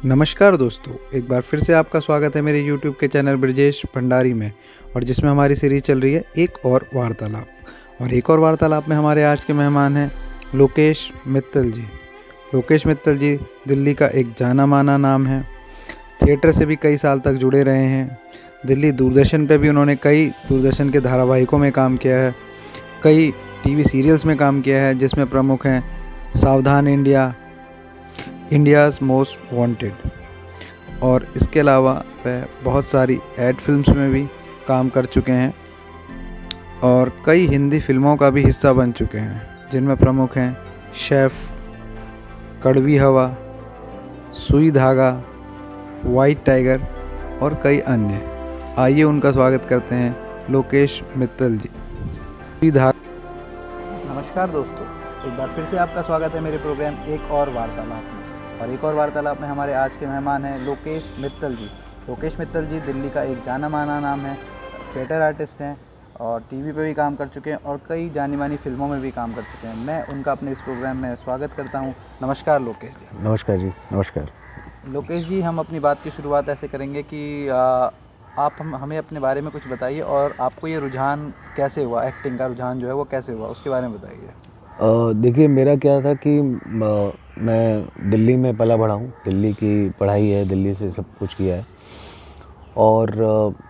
नमस्कार दोस्तों, एक बार फिर से आपका स्वागत है मेरे YouTube के चैनल ब्रजेश भंडारी में। और जिसमें हमारी सीरीज चल रही है एक और वार्तालाप। और एक और वार्तालाप में हमारे आज के मेहमान हैं लोकेश मित्तल जी। लोकेश मित्तल जी दिल्ली का एक जाना माना नाम है। थिएटर से भी कई साल तक जुड़े रहे हैं। दिल्ली दूरदर्शन पे भी उन्होंने कई दूरदर्शन के धारावाहिकों में काम किया है, कई टीवी सीरियल्स में काम किया है, जिसमें प्रमुख हैं सावधान इंडिया, इंडियाज़ मोस्ट वांटेड। और इसके अलावा वह बहुत सारी एड फिल्म्स में भी काम कर चुके हैं और कई हिंदी फिल्मों का भी हिस्सा बन चुके हैं, जिनमें प्रमुख हैं शेफ़, कड़वी हवा, सुई धागा, वाइट टाइगर और कई अन्य। आइए उनका स्वागत करते हैं लोकेश मित्तल जी। सुई धागा। नमस्कार दोस्तों, एक बार फिर से आपका स्वागत है मेरे प्रोग्राम एक और वार्तालाप में। और एक और वार्तालाप में हमारे आज के मेहमान हैं लोकेश मित्तल जी। लोकेश मित्तल जी दिल्ली का एक जाना माना नाम है, थिएटर आर्टिस्ट हैं और टीवी पे भी काम कर चुके हैं और कई जानी मानी फिल्मों में भी काम कर चुके हैं। मैं उनका अपने इस प्रोग्राम में स्वागत करता हूं। नमस्कार लोकेश जी। नमस्कार जी। नमस्कार लोकेश जी, हम अपनी बात की शुरुआत ऐसे करेंगे कि आप हमें अपने बारे में कुछ बताइए और आपको ये रुझान कैसे हुआ, एक्टिंग का रुझान जो है वो कैसे हुआ, उसके बारे में बताइए। देखिए, मेरा क्या था कि मैं दिल्ली में पला बड़ा हूँ। दिल्ली की पढ़ाई है, दिल्ली से सब कुछ किया है। और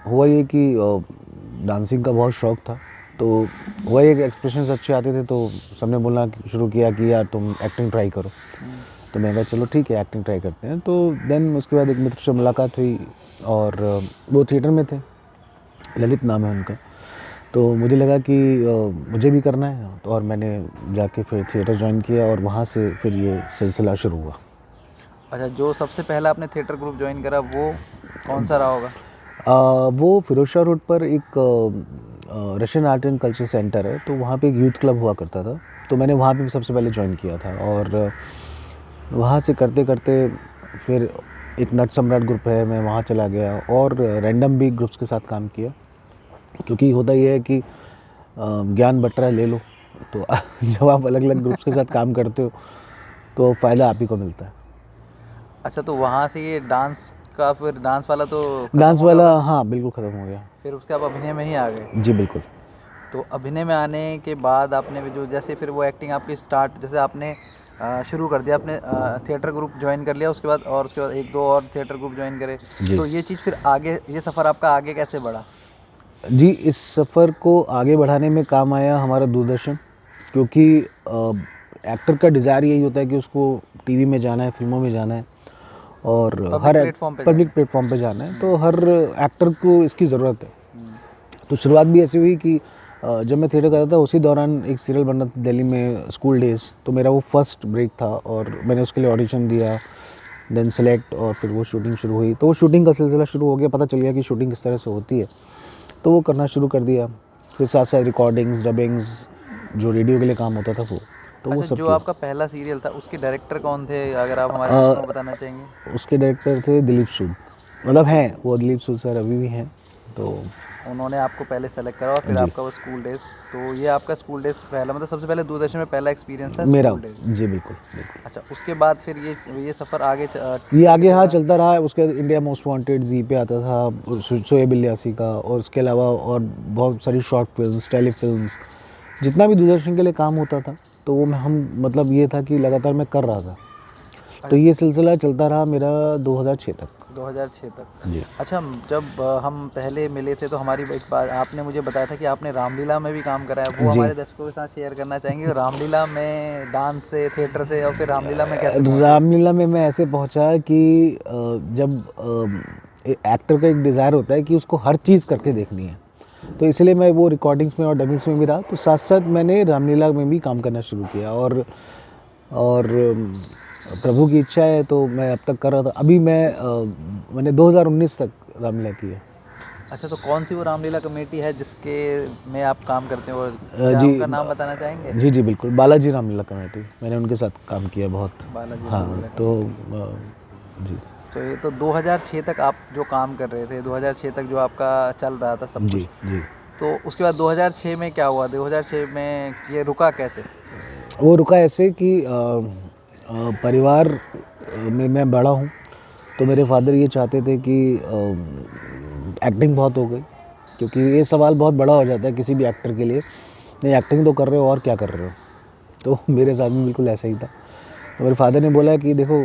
हुआ ये कि डांसिंग का बहुत शौक़ था। तो हुआ ये कि एक्सप्रेशंस अच्छे आते थे तो सबने बोलना शुरू किया कि यार तुम एक्टिंग ट्राई करो। तो मैंने कहा चलो ठीक है, एक्टिंग ट्राई करते हैं। तो देन उसके बाद एक मित्र से मुलाकात हुई और वो थिएटर में थे, ललित नाम है उनका। तो मुझे लगा कि मुझे भी करना है, तो और मैंने जाके फिर थिएटर ज्वाइन किया और वहाँ से फिर ये सिलसिला शुरू हुआ। अच्छा, जो सबसे पहला आपने थिएटर ग्रुप ज्वाइन करा वो कौन सा रहा होगा? वो फिरोजशाह रोड पर एक Russian art and culture centre है, तो वहाँ पे एक यूथ क्लब हुआ करता था। तो मैंने वहाँ पे सबसे पहले ज्वाइन किया था और वहाँ से करते करते फिर एक नट सम्राट ग्रुप है, मैं वहाँ चला गया और रैंडम भी ग्रुप्स के साथ काम किया। क्योंकि होता ये है कि ज्ञान बट रहा है, ले लो। तो जब आप अलग अलग ग्रुप्स के साथ काम करते हो तो फ़ायदा आप ही को मिलता है। अच्छा, तो वहाँ से ये डांस का, फिर डांस वाला तो डांस वाला हाँ बिल्कुल ख़त्म हो गया। फिर उसके आप अभिनय में ही आ गए? जी बिल्कुल। तो अभिनय में आने के बाद आपने भी जो जैसे फिर वो एक्टिंग आपकी स्टार्ट, जैसे आपने शुरू कर दिया, आपने थिएटर ग्रुप ज्वाइन कर लिया, उसके बाद एक दो और थिएटर ग्रुप ज्वाइन करे, तो ये चीज़ फिर आगे, ये सफ़र आपका आगे कैसे बढ़ा? जी, इस सफ़र को आगे बढ़ाने में काम आया हमारा दूरदर्शन। क्योंकि एक्टर का डिज़ायर यही होता है कि उसको टीवी में जाना है, फिल्मों में जाना है और हर पब्लिक प्लेटफॉर्म पे जाना है। तो हर एक्टर को इसकी ज़रूरत है। तो शुरुआत भी ऐसी हुई कि जब मैं थिएटर करता था उसी दौरान एक सीरियल बन रहा था दिल्ली में, स्कूल डेज़। तो मेरा वो फर्स्ट ब्रेक था और मैंने उसके लिए ऑडिशन दिया, देन सेलेक्ट और फिर वो शूटिंग शुरू हुई। तो वो शूटिंग का सिलसिला शुरू हो गया, पता चल गया कि शूटिंग किस तरह से होती है, तो वो करना शुरू कर दिया। फिर साथ साथ रिकॉर्डिंग्स, डबिंग्स, जो रेडियो के लिए काम होता था वो, तो वो अच्छा, सब जो किया। आपका पहला सीरियल था उसके डायरेक्टर कौन थे, अगर आप हमारे दर्शकों को बताना चाहेंगे? उसके डायरेक्टर थे दिलीप सूद, मतलब हैं वो दिलीप सूद सर अभी भी हैं। तो उन्होंने आपको पहले सेलेक्ट करा और फिर आपका वो स्कूल डेज, तो ये आपका स्कूल डेज पहला, मतलब सबसे पहले दूरदर्शन में पहला एक्सपीरियंस था मेरा। School days? जी बिल्कुल बिल्कुल। अच्छा, उसके बाद फिर ये सफ़र आगे ये आगे हाँ चलता रहा। उसके बाद इंडिया मोस्ट वांटेड जी पे आता था, शोएब इलियासी का, और उसके अलावा और बहुत सारी शॉर्ट फिल्म्स, टेलीफिल्म्स, जितना भी दूरदर्शन के लिए काम होता था तो वो हम मतलब ये था कि लगातार मैं कर रहा था। तो ये सिलसिला चलता रहा मेरा 2006 तक। 2006 तक जी। अच्छा, जब हम पहले मिले थे तो हमारी एक बात आपने मुझे बताया था कि आपने रामलीला में भी काम करा है, वो हमारे दर्शकों के साथ शेयर करना चाहेंगे? रामलीला में डांस से, थिएटर से, और फिर रामलीला में कैसे पहुंचे? रामलीला में मैं ऐसे पहुंचा कि जब एक्टर का एक डिज़ायर होता है कि उसको हर चीज़ करके देखनी है, तो इसलिए मैं वो रिकॉर्डिंग्स में और डबिंग्स में भी रहा। तो साथ साथ मैंने रामलीला में भी काम करना शुरू किया और प्रभु की इच्छा है तो मैं अब तक कर रहा था। अभी मैंने 2019 तक रामलीला की है। अच्छा, तो कौन सी वो रामलीला कमेटी है जिसके में आप काम करते हैं, और क्या जी उनका नाम बताना चाहेंगे? जी जी बिल्कुल, बालाजी रामलीला कमेटी, मैंने उनके साथ काम किया बहुत। बालाजी हाँ रामलीला तो कमेटी। जी तो ये तो 2006 तक आप जो काम कर रहे थे, 2006 तक जो आपका चल रहा था सब जी कुछ, जी। तो उसके बाद 2006 में क्या हुआ? 2006 में ये रुका कैसे? वो रुका ऐसे कि परिवार में मैं बड़ा हूँ तो मेरे फादर ये चाहते थे कि एक्टिंग बहुत हो गई, क्योंकि ये सवाल बहुत बड़ा हो जाता है किसी भी एक्टर के लिए, नहीं एक्टिंग तो कर रहे हो और क्या कर रहे हो। तो मेरे साथ भी बिल्कुल ऐसा ही था। तो मेरे फादर ने बोला कि देखो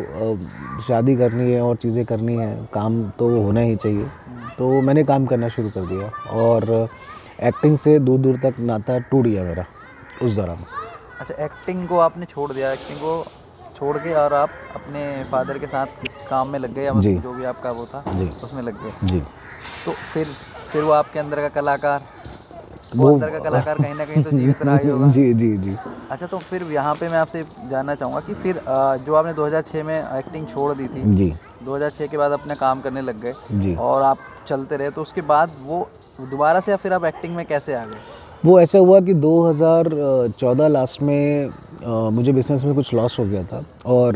शादी करनी है और चीज़ें करनी है, काम तो होना ही चाहिए। तो मैंने काम करना शुरू कर दिया और एक्टिंग से दूर दूर तक नाता टूट गया मेरा उस दौरान। अच्छा, एक्टिंग को आपने छोड़ दिया, एक्टिंग को छोड़ के और आप अपने फादर के साथ इस काम में लग गए, या जी। जो भी आपका वो था जी उसमें लग गए। जी। तो फिर वो आपके अंदर का कलाकार, वो अंदर का कलाकार कहीं ना कहीं तो जीवित रहा ही होगा। जी जी जी। अच्छा, तो फिर यहाँ पे मैं आपसे जानना चाहूँगा कि फिर जो आपने 2006 में एक्टिंग छोड़ दी थी, जी 2006 के बाद अपने काम करने लग गए जी। और आप चलते रहे, तो उसके बाद वो दोबारा से या फिर आप एक्टिंग में कैसे आ गए? वो ऐसा हुआ कि 2014 लास्ट में मुझे बिज़नेस में कुछ लॉस हो गया था और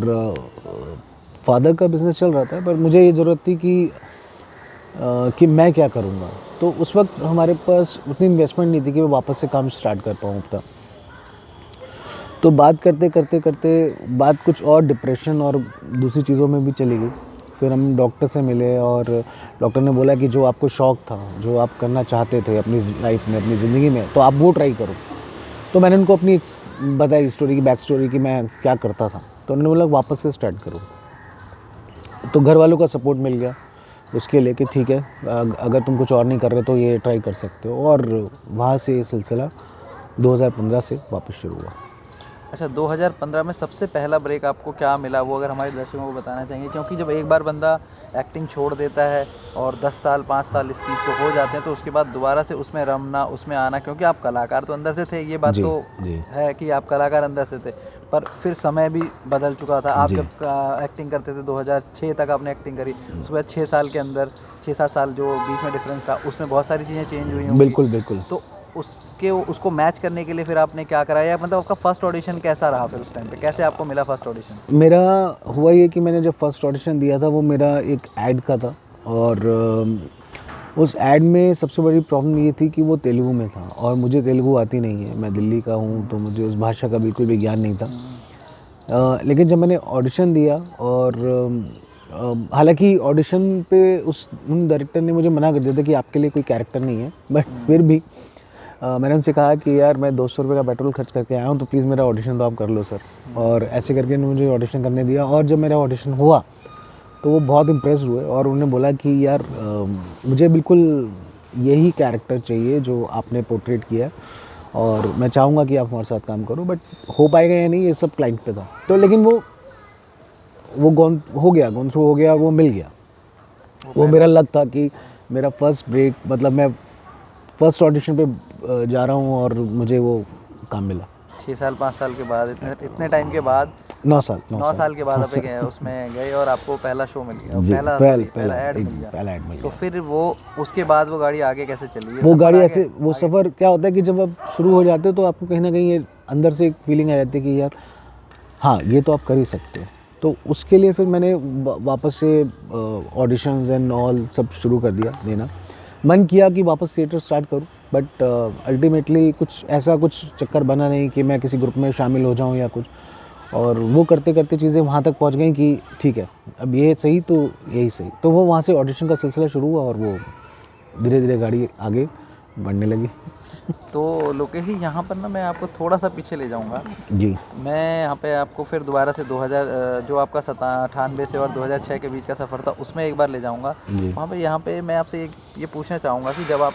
फादर का बिज़नेस चल रहा था, पर मुझे ये ज़रूरत थी कि मैं क्या करूँगा। तो उस वक्त हमारे पास उतनी इन्वेस्टमेंट नहीं थी कि मैं वापस से काम स्टार्ट कर पाऊँ तब। तो बात करते करते करते बात कुछ और डिप्रेशन और दूसरी चीज़ों में भी चली गई। फिर हम डॉक्टर से मिले और डॉक्टर ने बोला कि जो आपको शौक़ था, जो आप करना चाहते थे अपनी लाइफ में, अपनी ज़िंदगी में, तो आप वो ट्राई करो। तो मैंने उनको अपनी बताई स्टोरी की, बैक स्टोरी कि मैं क्या करता था। तो उन्होंने बोला वापस से स्टार्ट करो। तो घर वालों का सपोर्ट मिल गया उसके लिए कि ठीक है, अगर तुम कुछ और नहीं कर रहे तो ये ट्राई कर सकते हो। और वहाँ से ये सिलसिला 2015 से वापस शुरू हुआ। अच्छा, 2015 में सबसे पहला ब्रेक आपको क्या मिला, वो अगर हमारे दर्शकों को बताना चाहेंगे? क्योंकि जब एक बार बंदा एक्टिंग छोड़ देता है और 10 साल 5 साल इस चीज़ को हो जाते हैं, तो उसके बाद दोबारा से उसमें रमना, उसमें आना, क्योंकि आप कलाकार तो अंदर से थे, ये बात जी, तो जी। है कि आप कलाकार अंदर से थे, पर फिर समय भी बदल चुका था। आप जी। जब एक्टिंग करते थे 2006 तक आपने एक्टिंग करी, उसके बाद 6 साल के अंदर 6-7 साल जो बीच में डिफरेंस था, उसमें बहुत सारी चीज़ें चेंज हुई होंगी। बिल्कुल बिल्कुल। तो उसको मैच करने के लिए फिर आपने क्या कराया, या मतलब आपका फर्स्ट ऑडिशन कैसा रहा? फिर उस टाइम पे कैसे आपको मिला फर्स्ट ऑडिशन? मेरा हुआ ये कि मैंने जब फर्स्ट ऑडिशन दिया था वो मेरा एक ऐड का था और उस ऐड में सबसे बड़ी प्रॉब्लम ये थी कि वो तेलुगु में था और मुझे तेलुगु आती नहीं है, मैं दिल्ली का हूँ, तो मुझे उस भाषा का बिल्कुल भी ज्ञान नहीं था। लेकिन जब मैंने ऑडिशन दिया और हालांकि ऑडिशन पे उन डायरेक्टर ने मुझे मना कर दिया था कि आपके लिए कोई कैरेक्टर नहीं है, बट फिर भी मैंने उनसे कहा कि यार मैं 200 रुपये का पेट्रोल खर्च करके आया हूँ, तो प्लीज़ मेरा ऑडिशन तो आप कर लो सर। और ऐसे करके उन्होंने मुझे ऑडिशन करने दिया और जब मेरा ऑडिशन हुआ तो वो बहुत इम्प्रेस हुए और उन्होंने बोला कि यार मुझे बिल्कुल यही कैरेक्टर चाहिए जो आपने पोर्ट्रेट किया और मैं चाहूँगा कि आप हमारे साथ काम करो, बट हो पाएगा या नहीं ये सब क्लाइंट पे था। तो लेकिन वो गोन थ्रू हो गया, वो मिल गया। वो मेरा लक था कि मेरा फर्स्ट ब्रेक, मतलब मैं फर्स्ट ऑडिशन पे जा रहा हूँ और मुझे वो काम मिला। 6 साल 5 साल के बाद, इतने टाइम के बाद, 9 साल के बाद आप गए, उसमें गए और आपको पहला शो मिल गया, पहला ऐड मिल गया। तो फिर वो उसके बाद वो गाड़ी आगे कैसे चली? वो गाड़ी ऐसे, वो सफ़र क्या होता है कि जब आप शुरू हो जाते हो तो आपको कहीं ना कहीं ये अंदर से एक फीलिंग आ जाती है कि यार हाँ ये तो आप कर ही सकते हो। तो उसके लिए फिर मैंने वापस से ऑडिशंस एंड ऑल सब शुरू कर दिया देना। मन किया कि वापस थिएटर स्टार्ट करूं, बट अल्टीमेटली कुछ चक्कर बना नहीं कि मैं किसी ग्रुप में शामिल हो जाऊं या कुछ। और वो करते करते चीज़ें वहाँ तक पहुँच गई कि ठीक है अब ये सही तो यही सही। तो वो वहाँ से ऑडिशन का सिलसिला शुरू हुआ और वो धीरे धीरे गाड़ी आगे बढ़ने लगी। तो लोकेश जी, यहाँ पर ना मैं आपको थोड़ा सा पीछे ले जाऊँगा जी। मैं यहाँ पे आपको फिर दोबारा से 2000 जो आपका 98 से और 2006 के बीच का सफ़र था उसमें एक बार ले जाऊँगा। वहाँ पे यहाँ पे मैं आपसे ये पूछना चाहूँगा कि जब आप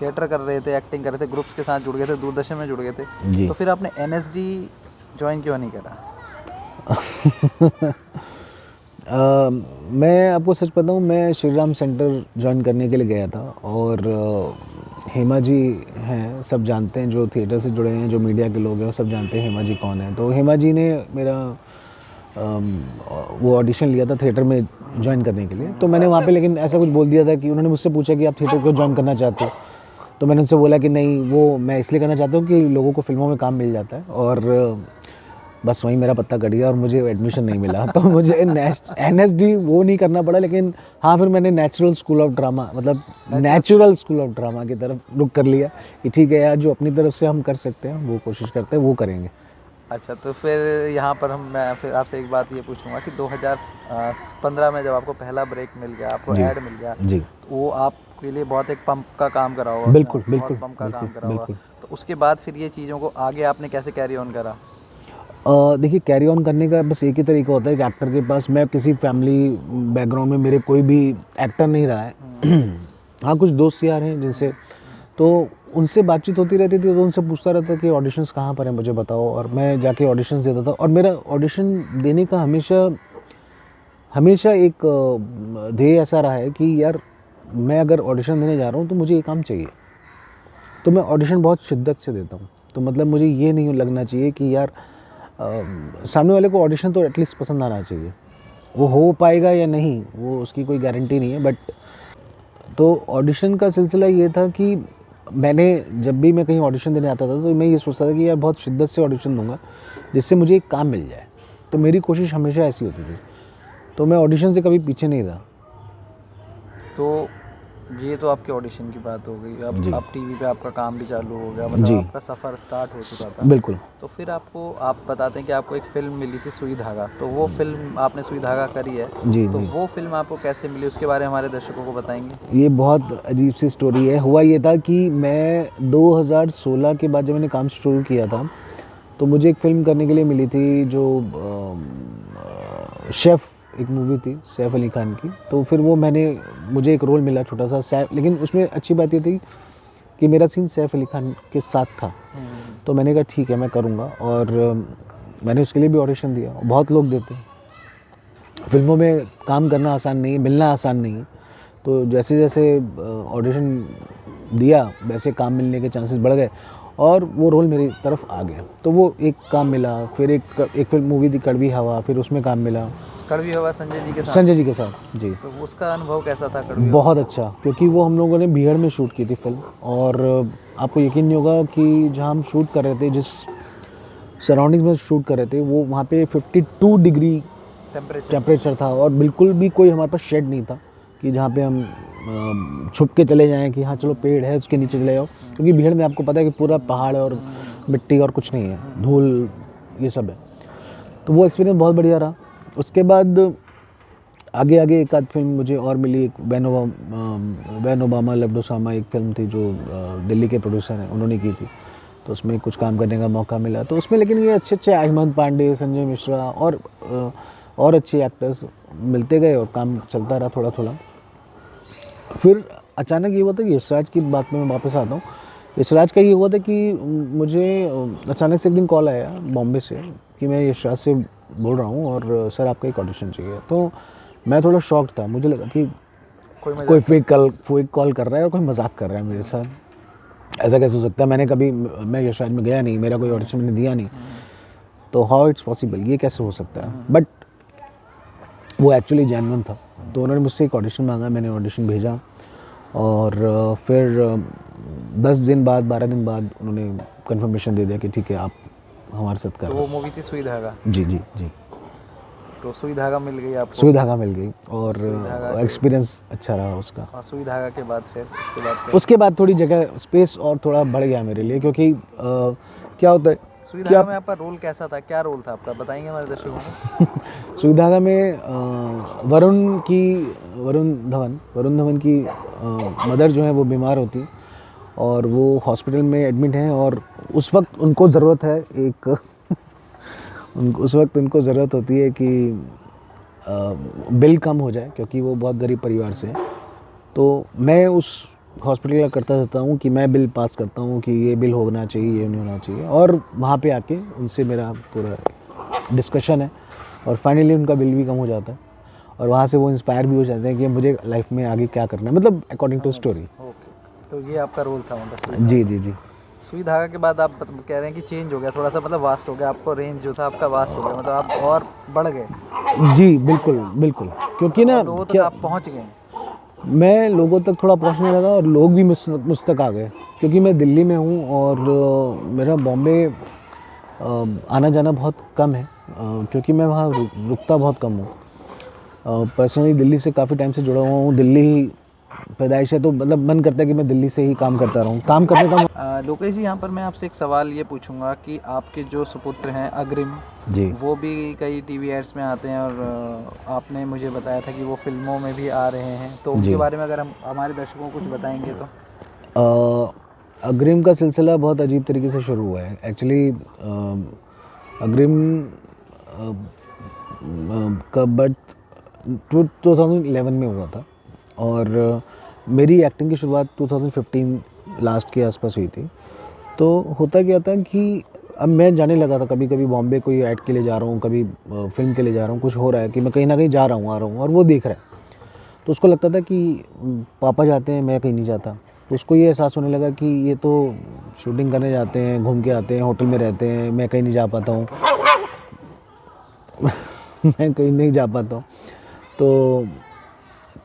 थिएटर कर रहे थे, एक्टिंग कर रहे थे, ग्रुप्स के साथ जुड़ गए थे, दूरदर्शन में जुड़ गए थे, तो फिर आपने NSD ज्वाइन क्यों नहीं करा? मैं आपको सच बताऊँ, मैं श्री राम सेंटर ज्वाइन करने के लिए गया था और हेमा जी हैं, सब जानते हैं, जो थिएटर से जुड़े हैं, जो मीडिया के लोग हैं वो सब जानते हैं हेमा जी कौन है। तो हेमा जी ने मेरा वो ऑडिशन लिया था थिएटर में ज्वाइन करने के लिए। तो मैंने वहाँ पे लेकिन ऐसा कुछ बोल दिया था कि उन्होंने मुझसे पूछा कि आप थिएटर क्यों ज्वाइन करना चाहते हो, तो मैंने उनसे बोला कि नहीं, वो मैं इसलिए करना चाहता हूँ कि लोगों को फिल्मों में काम मिल जाता है। और बस वहीं मेरा पत्ता कट गया और मुझे एडमिशन नहीं मिला। तो मुझे NSD वो नहीं करना पड़ा, लेकिन हाँ फिर मैंने नेचुरल स्कूल ऑफ ड्रामा की तरफ रुख कर लिया कि ठीक है यार, जो अपनी तरफ से हम कर सकते हैं वो कोशिश करते हैं, वो करेंगे। अच्छा, तो फिर यहाँ पर मैं फिर आपसे एक बात ये पूछूंगा कि 2015 में जब आपको पहला ब्रेक मिल गया, आपको जी ऐड मिल गया, जी तो वो आपके लिए बहुत एक पंप का काम करा होगा, उसने बिल्कुल बहुत बिल्कुल पंप का बिल्कुल काम करा होगा। बिल्कुल। तो उसके बाद फिर ये चीज़ों को आगे आपने कैसे कैरी ऑन करा? देखिए, कैरी ऑन करने का बस एक ही तरीका होता है कि एक्टर के पास, मैं किसी फैमिली बैकग्राउंड में मेरे कोई भी एक्टर नहीं रहा है। हाँ, कुछ दोस्त यार हैं जिनसे, तो उनसे बातचीत होती रहती थी, तो उनसे पूछता रहता कि ऑडिशंस कहाँ पर हैं मुझे बताओ, और मैं जाके ऑडिशंस देता था। और मेरा ऑडिशन देने का हमेशा हमेशा एक ध्येय ऐसा रहा है कि यार, मैं अगर ऑडिशन देने जा रहा हूँ तो मुझे ये काम चाहिए, तो मैं ऑडिशन बहुत शिद्दत से देता हूँ। तो मतलब मुझे ये नहीं लगना चाहिए कि यार सामने वाले को ऑडिशन तो एटलीस्ट पसंद आना चाहिए। वो हो पाएगा या नहीं, वो उसकी कोई गारंटी नहीं है, बट तो ऑडिशन का सिलसिला ये था कि मैंने, जब भी मैं कहीं ऑडिशन देने आता था तो मैं ये सोचता था कि यार बहुत शिद्दत से ऑडिशन दूंगा जिससे मुझे एक काम मिल जाए। तो मेरी कोशिश हमेशा ऐसी होती थी, तो मैं ऑडिशन से कभी पीछे नहीं रहा। तो ये तो आपके ऑडिशन की बात हो गई। जी अब टीवी पे आपका काम भी चालू हो गया, मतलब जी आपका सफ़र स्टार्ट हो चुका था। बिल्कुल। तो फिर आपको, आप बताते हैं कि आपको एक फ़िल्म मिली थी सुई धागा, तो वो फ़िल्म आपने सुई धागा करी है, जी तो जी, वो फ़िल्म आपको कैसे मिली, उसके बारे में हमारे दर्शकों को बताएंगे? ये बहुत अजीब सी स्टोरी है। हुआ ये था कि मैं 2016 के बाद जब मैंने काम शुरू किया था, तो मुझे एक फ़िल्म करने के लिए मिली थी जो शेफ़, एक मूवी थी सैफ अली खान की। तो फिर वो मुझे एक रोल मिला छोटा सा सैफ, लेकिन उसमें अच्छी बात ये थी कि मेरा सीन सैफ अली खान के साथ था। तो मैंने कहा ठीक है, मैं करूँगा, और मैंने उसके लिए भी ऑडिशन दिया। बहुत लोग देते हैं, फिल्मों में काम करना आसान नहीं है, मिलना आसान नहीं है। तो जैसे जैसे ऑडिशन दिया, वैसे काम मिलने के चांसेस बढ़ गए, और वो रोल मेरी तरफ आ गया। तो वो एक काम मिला, फिर एक फिल्म मूवी थी कड़वी हवा, फिर उसमें काम मिला कड़वी हवा संजय जी के साथ? संजय जी के साथ जी। तो उसका अनुभव कैसा था कड़वी हवा? बहुत अच्छा, क्योंकि वो हम लोगों ने भीड़ में शूट की थी फिल्म, और आपको यकीन नहीं होगा कि जहाँ हम शूट कर रहे थे, जिस सराउंडिंग्स में शूट कर रहे थे, वो वहाँ पे 52 डिग्री टेम्परेचर था, और बिल्कुल भी कोई हमारे पास शेड नहीं था कि जहाँ पे हम छुप के चले जाएं कि हाँ चलो पेड़ है उसके नीचे चले जाओ, क्योंकि भीड़ में आपको पता है कि पूरा पहाड़ और मिट्टी और कुछ नहीं है, धूल ये सब है। तो वो एक्सपीरियंस बहुत बढ़िया रहा। उसके बाद आगे आगे एक आध फिल्म मुझे और मिली। एक वैन ओबामा लव्ड ओसामा एक फ़िल्म थी जो दिल्ली के प्रोड्यूसर हैं, उन्होंने की थी, तो उसमें कुछ काम करने का मौका मिला। तो उसमें लेकिन ये अच्छे अच्छे अहमद पांडे, संजय मिश्रा और अच्छे एक्टर्स मिलते गए, और काम चलता रहा थोड़ा थोड़ा। फिर अचानक ये हुआ था कि यशराज की बात में मैं वापस आता हूँ। यशराज का ये हुआ था कि मुझे अचानक से एक दिन कॉल आया बॉम्बे से कि मैं यशराज से बोल रहा हूँ, और सर आपका एक ऑडिशन चाहिए। तो मैं थोड़ा शॉक्ड था, मुझे लगा कि कोई फेक कॉल कर रहा है और कोई मजाक कर रहा है मेरे साथ, ऐसा कैसे हो सकता है। मैं यशराज में गया नहीं, मेरा कोई ऑडिशन मैंने दिया नहीं, तो हाउ इट्स पॉसिबल, ये कैसे हो सकता है। बट वो एक्चुअली जेन्युइन था। तो उन्होंने मुझसे एक ऑडिशन मांगा, मैंने ऑडिशन भेजा, और फिर 10 दिन बाद 12 दिन बाद उन्होंने कंफर्मेशन दे दिया कि ठीक है आप हमारे साथ कर। तो वो मूवी थी सुई धागा? जी जी जी। तो सुई धागा मिल गई आपको? सुई धागा मिल गई, और एक्सपीरियंस अच्छा रहा उसका। और सुई धागा के बाद फिर उसके बाद थोड़ी जगह स्पेस और थोड़ा बढ़ गया मेरे लिए, क्योंकि क्या होता है, सुई धागा में आपका रोल कैसा था, क्या रोल था आपका, बताएंगे हमारे दर्शकों को? सुई धागा में वरुण धवन की मदर जो है वो बीमार होती, और वो हॉस्पिटल में एडमिट हैं, और उस वक्त उनको ज़रूरत है उस वक्त उनको ज़रूरत होती है कि बिल कम हो जाए, क्योंकि वो बहुत गरीब परिवार से है। तो मैं उस हॉस्पिटल का करता रहता हूँ कि मैं बिल पास करता हूँ कि ये बिल होना चाहिए, ये नहीं होना चाहिए, और वहाँ पे आके उनसे मेरा पूरा डिस्कशन है, और फाइनली उनका बिल भी कम हो जाता है, और वहाँ से वो इंस्पायर भी हो जाते हैं कि मुझे लाइफ में आगे क्या करना है, मतलब अकॉर्डिंग टू स्टोरी। ओके, तो ये आपका रोल था मतलब? जी जी जी। सुई धागा के बाद आप कह रहे हैं कि चेंज हो गया थोड़ा सा, मतलब वास्ट हो गया, आपको रेंज जो था आपका वास्ट हो गया, मतलब आप और बढ़ गए? जी बिल्कुल बिल्कुल, क्योंकि ना लोगों तक आप पहुँच गए? मैं लोगों तक थोड़ा पहुंचने लगा, और लोग भी मुझ तक आ गए, क्योंकि मैं दिल्ली में हूं, और मेरा बॉम्बे आना जाना बहुत कम है, क्योंकि मैं वहाँ रुकता बहुत कम हूँ। पर्सनली दिल्ली से काफ़ी टाइम से जुड़ा हुआ हूँ, दिल्ली पैदाइश है, तो मतलब मन करता है कि मैं दिल्ली से ही काम करता रहूँ, काम करने का। लोकेश जी, यहाँ पर मैं आपसे एक सवाल ये पूछूंगा कि आपके जो सुपुत्र हैं अग्रिम जी वो भी कई टीवी एड्स में आते हैं, और आपने मुझे बताया था कि वो फिल्मों में भी आ रहे हैं, तो उनके जी। बारे में अगर हम हमारे दर्शकों को कुछ बताएंगे तो। अग्रिम का सिलसिला बहुत अजीब तरीके से शुरू हुआ है एक्चुअली। अग्रिम का बर्थ 2011 में हुआ था, और मेरी एक्टिंग की शुरुआत 2015 लास्ट के आसपास हुई थी। तो होता क्या था कि अब मैं जाने लगा था, कभी कभी बॉम्बे कोई ऐड के लिए जा रहा हूँ, कभी फिल्म के लिए जा रहा हूँ, कुछ हो रहा है कि मैं कहीं ना कहीं जा रहा हूँ, आ रहा हूँ, और वो देख रहा है। तो उसको लगता था कि पापा जाते हैं, मैं कहीं नहीं जाता। तो उसको ये एहसास होने लगा कि ये तो शूटिंग करने जाते हैं, घूम के आते हैं, होटल में रहते हैं, मैं कहीं नहीं जा पाता हूँ। मैं कहीं नहीं जा पाता हूँ।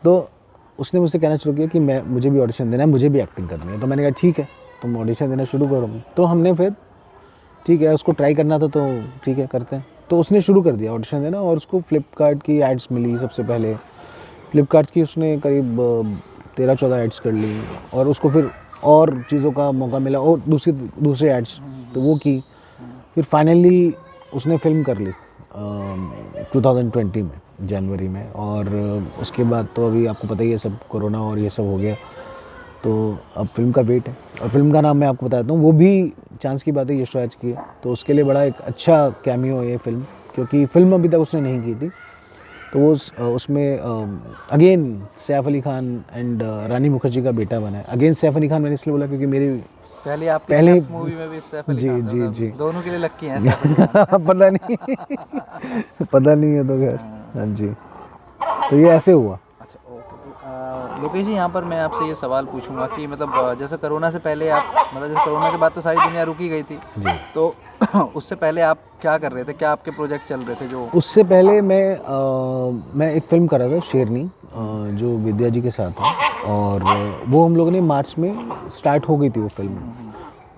तो उसने मुझसे कहना शुरू किया कि मुझे भी ऑडिशन देना है, मुझे भी एक्टिंग करनी है। तो मैंने कहा ठीक है, तुम ऑडिशन देना शुरू करो। तो हमने फिर ठीक है, उसको ट्राई करना था, तो ठीक है करते हैं। तो उसने शुरू कर दिया ऑडिशन देना, और उसको फ्लिपकार्ट की एड्स मिली सबसे पहले। फ्लिपकार्ट की उसने करीब 13-14 एड्स कर ली, और उसको फिर और चीज़ों का मौका मिला, और दूसरे एड्स तो वो की। फिर फाइनली उसने फिल्म कर ली 2020 में, जनवरी में। और उसके बाद तो अभी आपको पता ही है, सब कोरोना और ये सब हो गया, तो अब फिल्म का वेट है। और फिल्म का नाम मैं आपको बताता हूँ, वो भी चांस की बात है, यशराज की है। तो उसके लिए बड़ा एक अच्छा कैमियो है ये फिल्म, क्योंकि फिल्म अभी तक उसने नहीं की थी। तो वो उसमें अगेन सैफ अली खान एंड रानी मुखर्जी का बेटा बना है। अगेन सैफ अली खान मैंने इसलिए बोला क्योंकि मेरी पहले मूवी में भी सैफ अली खान था, जी जी दोनों के लिए लक्की हैं सैफ अली खान। पता नहीं पता नहीं है तो खैर। हाँ जी, तो ये ऐसे हुआ। अच्छा, ओके। लोकेश जी, यहाँ पर मैं आपसे ये सवाल पूछूंगा कि मतलब जैसे कोरोना से पहले आप, मतलब जैसे कोरोना के बाद तो सारी दुनिया रुकी गई थी जी। तो उससे पहले आप क्या कर रहे थे, क्या आपके प्रोजेक्ट चल रहे थे जो? उससे पहले मैं एक फिल्म कर रहा था, शेरनी, जो विद्या जी के साथ है। और वो हम लोगों ने मार्च में स्टार्ट हो गई थी वो फिल्म।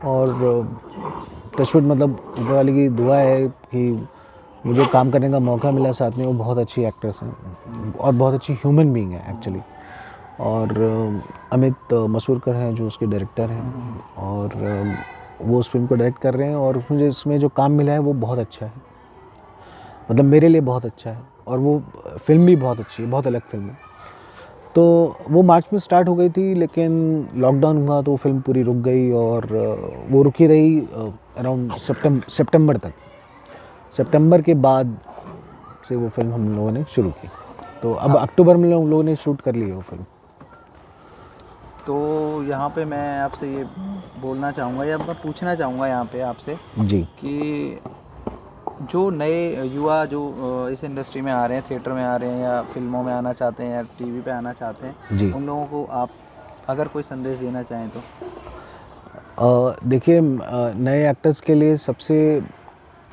और टचवुड, मतलब ऊपर वाले की दुआ है कि मुझे काम करने का मौका मिला साथ में। वो बहुत अच्छी एक्ट्रेस हैं और बहुत अच्छी ह्यूमन बीइंग है एक्चुअली। और अमित मसूरकर हैं जो उसके डायरेक्टर हैं, और वो उस फिल्म को डायरेक्ट कर रहे हैं। और मुझे इसमें जो काम मिला है वो बहुत अच्छा है, मतलब मेरे लिए बहुत अच्छा है। और वो फिल्म भी बहुत अच्छी है, बहुत अलग फिल्म है। तो वो मार्च में स्टार्ट हो गई थी, लेकिन लॉकडाउन हुआ तो वो फिल्म पूरी रुक गई, और वो रुकी रही अराउंड सितंबर तक। सितंबर के बाद से वो फिल्म हम लोगों ने शुरू की। तो अब अक्टूबर में हम लोगों ने शूट कर ली है वो फिल्म। तो यहाँ पे मैं आपसे ये बोलना चाहूँगा, या मैं पूछना चाहूँगा यहाँ पे आपसे जी कि जो नए युवा जो इस इंडस्ट्री में आ रहे हैं, थिएटर में आ रहे हैं, या फिल्मों में आना चाहते हैं, या टीवी पे आना चाहते हैं, जी। उन लोगों को आप अगर कोई संदेश देना चाहें तो? देखिए, नए एक्टर्स के लिए सबसे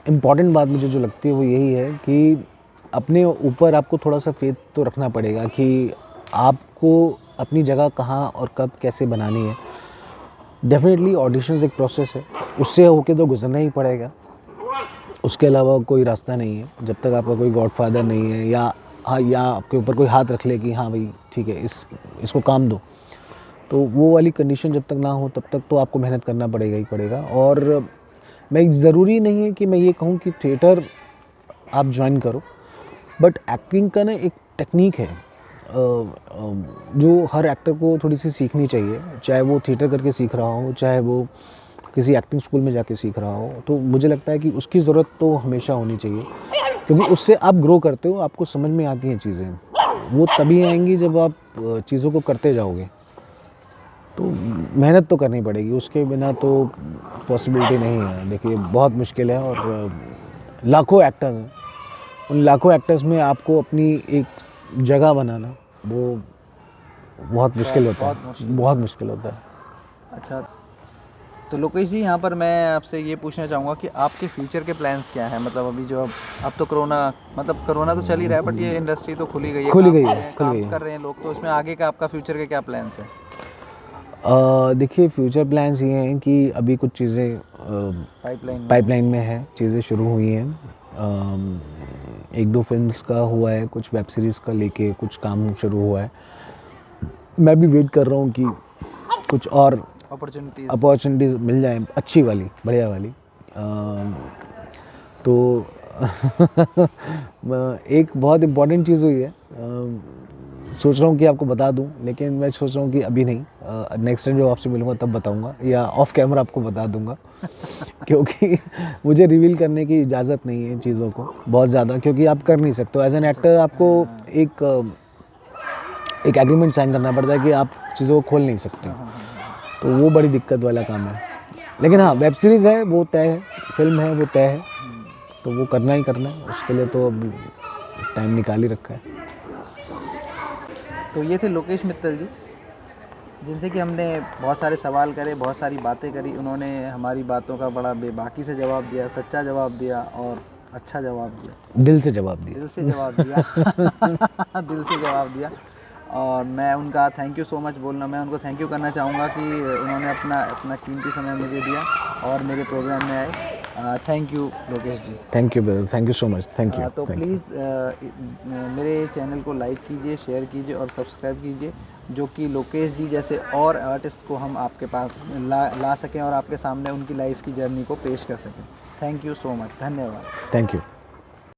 इम्पॉर्टेंट बात मुझे जो लगती है वो यही है कि अपने ऊपर आपको थोड़ा सा फेथ तो रखना पड़ेगा कि आपको अपनी जगह कहाँ और कब कैसे बनानी है। डेफिनेटली ऑडिशंस एक प्रोसेस है, उससे होके तो गुजरना ही पड़ेगा, उसके अलावा कोई रास्ता नहीं है। जब तक आपका कोई गॉडफादर नहीं है, या आपके ऊपर कोई हाथ रख ले कि हाँ भाई ठीक है, इसको काम दो, तो वो वाली कंडीशन जब तक ना हो तब तक तो आपको मेहनत करना पड़ेगा ही पड़ेगा। और मैं, ज़रूरी नहीं है कि मैं ये कहूँ कि थिएटर आप ज्वाइन करो, बट एक्टिंग का ना एक टेक्निक है जो हर एक्टर को थोड़ी सी सीखनी चाहिए, चाहे वो थिएटर करके सीख रहा हो, चाहे वो किसी एक्टिंग स्कूल में जाके सीख रहा हो। तो मुझे लगता है कि उसकी ज़रूरत तो हमेशा होनी चाहिए, क्योंकि उससे आप ग्रो करते हो, आपको समझ में आती हैं चीज़ें। वो तभी आएंगी जब आप चीज़ों को करते जाओगे। तो मेहनत तो करनी पड़ेगी, उसके बिना तो पॉसिबिलिटी नहीं है। देखिए बहुत मुश्किल है, और लाखों एक्टर्स हैं, उन लाखों एक्टर्स में आपको अपनी एक जगह बनाना वो बहुत मुश्किल होता है, बहुत मुश्किल होता है। अच्छा, तो लोकेश जी, यहाँ पर मैं आपसे ये पूछना चाहूँगा कि आपके फ्यूचर के प्लान्स क्या हैं? मतलब अभी जो अब तो कोरोना तो चल ही रहा है, बट ये इंडस्ट्री तो खुली गई है, काम कर रहे हैं लोग, तो इसमें आगे का आपका फ्यूचर के क्या प्लान्स हैं? देखिए, फ्यूचर प्लान्स ये हैं कि अभी कुछ चीज़ें पाइपलाइन में है, चीज़ें शुरू हुई हैं। 1-2 फिल्म्स का हुआ है, कुछ वेब सीरीज़ का लेके कुछ काम शुरू हुआ है। मैं भी वेट कर रहा हूँ कि कुछ और अपॉर्चुनिटीज। अपॉर्चुनिटीज़ मिल जाए, अच्छी वाली, बढ़िया वाली। तो एक बहुत इम्पॉर्टेंट चीज़ हुई है, सोच रहा हूँ कि आपको बता दूँ, लेकिन मैं सोच रहा हूँ कि अभी नहीं, नेक्स्ट टाइम जब आपसे मिलूँगा तब बताऊँगा, या ऑफ कैमरा आपको बता दूँगा। क्योंकि मुझे रिवील करने की इजाज़त नहीं है इन चीज़ों को बहुत ज़्यादा, क्योंकि आप कर नहीं सकते हो एज एन एक्टर। आपको एक एग्रीमेंट साइन करना पड़ता है कि आप चीज़ों को खोल नहीं सकते, तो वो बड़ी दिक्कत वाला काम है। लेकिन हाँ, वेब सीरीज़ है वो तय है, फिल्म है वो तय है, तो वो करना ही करना है, उसके लिए तो अब टाइम निकाल ही रखा है। तो ये थे लोकेश मित्तल जी, जिनसे कि हमने बहुत सारे सवाल करे, बहुत सारी बातें करी। उन्होंने हमारी बातों का बड़ा बेबाकी से जवाब दिया, सच्चा जवाब दिया और अच्छा जवाब दिया, दिल से जवाब दिया। दिल से जवाब दिया। दिल से जवाब दिया। और मैं उनका थैंक यू सो मच बोलना, मैं उनको थैंक यू करना चाहूँगा कि उन्होंने अपना कीमती समय मुझे दिया और मेरे प्रोग्राम में आए। Thank you Lokesh ji. Thank you brother, thank you so much, thank you. तो प्लीज़ मेरे चैनल को लाइक कीजिए, शेयर कीजिए और सब्सक्राइब कीजिए, जो कि लोकेश जी जैसे और आर्टिस्ट को हम आपके पास ला सकें और आपके सामने उनकी लाइफ की जर्नी को पेश कर सकें। थैंक यू सो मच, धन्यवाद। Thank you.